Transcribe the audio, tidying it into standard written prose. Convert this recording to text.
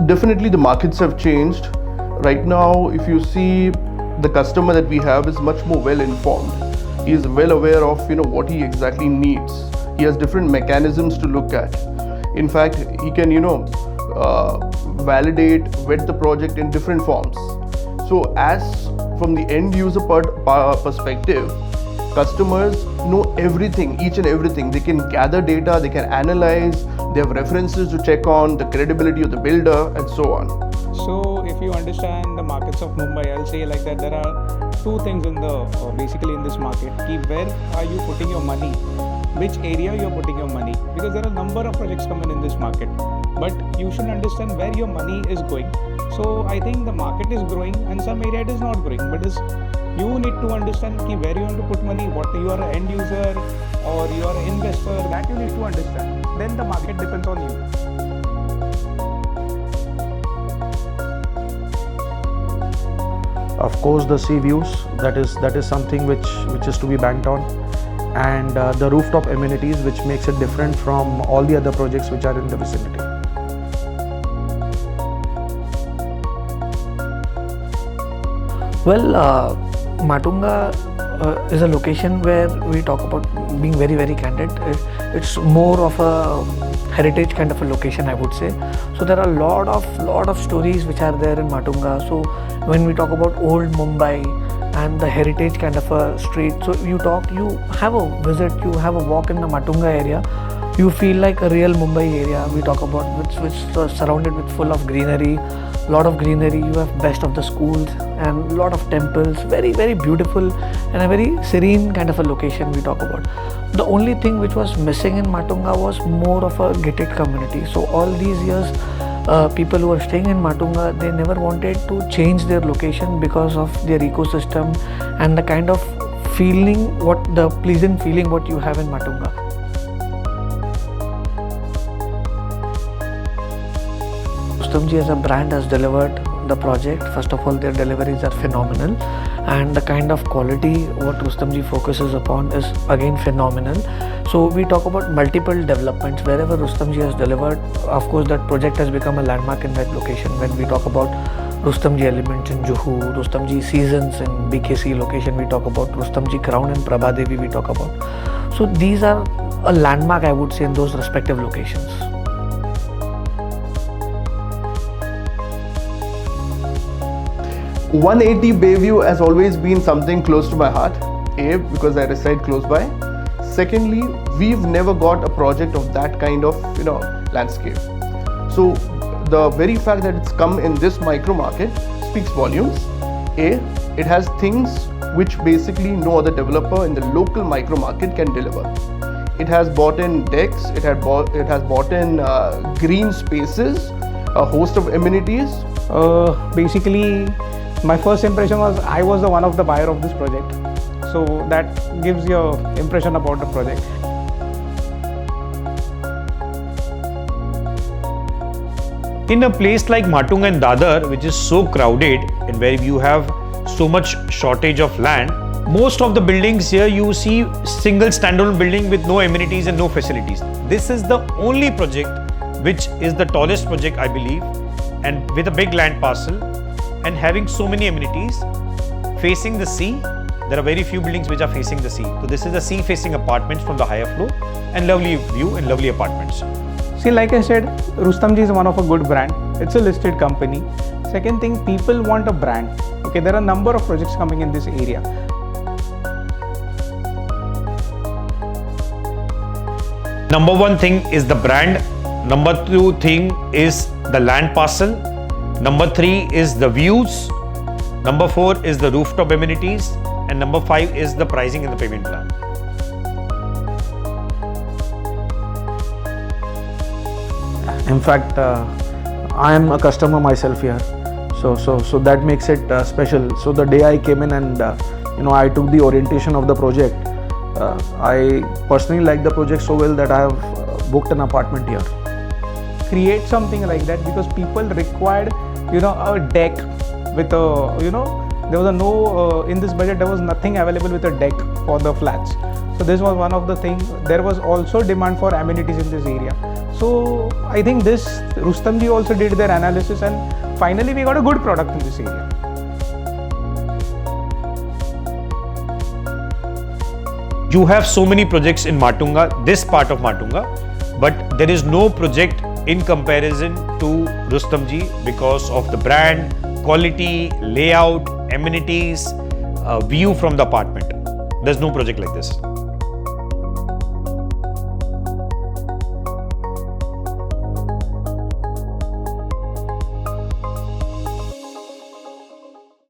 Definitely the markets have changed. Right now, if you see, the customer that we have is much more well informed. He is well aware of what he exactly needs. He has different mechanisms to look at. In fact, he can validate, vet the project in different forms. So as from the end user perspective, customers know everything, each and everything. They can gather data, they can analyze, they have references to check on the credibility of the builder and so on. So if you understand the markets of Mumbai, I'll say like that there are two things in basically in this market. Where are you putting your money? Which area you're putting your money? Because there are a number of projects coming in this market, but you should understand where your money is going. So I think the market is growing and some area it is not growing, but you need to understand where you want to put money, what you are an end user or you are an investor, that you need to understand. Then the market depends on you. Of course, the sea views, that is something which is to be banked on, and the rooftop amenities, which makes it different from all the other projects which are in the vicinity. Well, Matunga is a location where we talk about being very, very candid. It's more of a heritage kind of a location, I would say. So there are a lot of stories which are there in Matunga. So when we talk about old Mumbai and the heritage kind of a street, so you have a visit, you have a walk in the Matunga area, you feel like a real Mumbai area. We talk about which is surrounded with full of greenery, lot of greenery. You have best of the schools and lot of temples, very, very beautiful and a very serene kind of a location we talk about. The only thing which was missing in Matunga was more of a gated community. So all these years, people who are staying in Matunga, they never wanted to change their location because of their ecosystem and the kind of feeling, the pleasant feeling what you have in Matunga. Rustomjee as a brand has delivered the project. First of all, their deliveries are phenomenal, and the kind of quality what Rustomjee focuses upon is again phenomenal. So we talk about multiple developments wherever Rustomjee has delivered. Of course, that project has become a landmark in that location. When we talk about Rustomjee Elements in Juhu, Rustomjee Seasons in BKC location, we talk about Rustomjee Crown in Prabhadevi, we talk about. So these are a landmark, I would say, in those respective locations. #180 Bayview has always been something close to my heart. A, because I reside close by. Secondly, we've never got a project of that kind of landscape. So the very fact that it's come in this micro market speaks volumes. A, it has things which basically no other developer in the local micro market can deliver. It has bought in decks, it has bought in green spaces, a host of amenities. Basically, my first impression was I was one of the buyer of this project. So that gives your impression about the project. In a place like Matunga and Dadar, which is so crowded and where you have so much shortage of land, most of the buildings here you see single standalone building with no amenities and no facilities. This is the only project which is the tallest project, I believe, and with a big land parcel and having so many amenities facing the sea. There are very few buildings which are facing the sea. So this is a sea facing apartments from the higher floor and lovely view and lovely apartments. See, like I said, Rustomjee is one of a good brand. It's a listed company. Second thing, people want a brand. Okay, there are a number of projects coming in this area. Number one thing is the brand. Number two thing is the land parcel. Number three is the views. Number four is the rooftop amenities. And number five is the pricing and the payment plan. In fact, I am a customer myself here, so that makes it special. So the day I came in and I took the orientation of the project, I personally like the project so well that I have booked an apartment here. Create something like that because people required a deck with a there was in this budget there was nothing available with a deck for the flats. So this was one of the things. There was also demand for amenities in this area. So I think Rustomjee also did their analysis, and finally we got a good product in this area. You have so many projects in Matunga, this part of Matunga, but there is no project in comparison to Rustomjee because of the brand, quality, layout, amenities, view from the apartment. There's no project like this.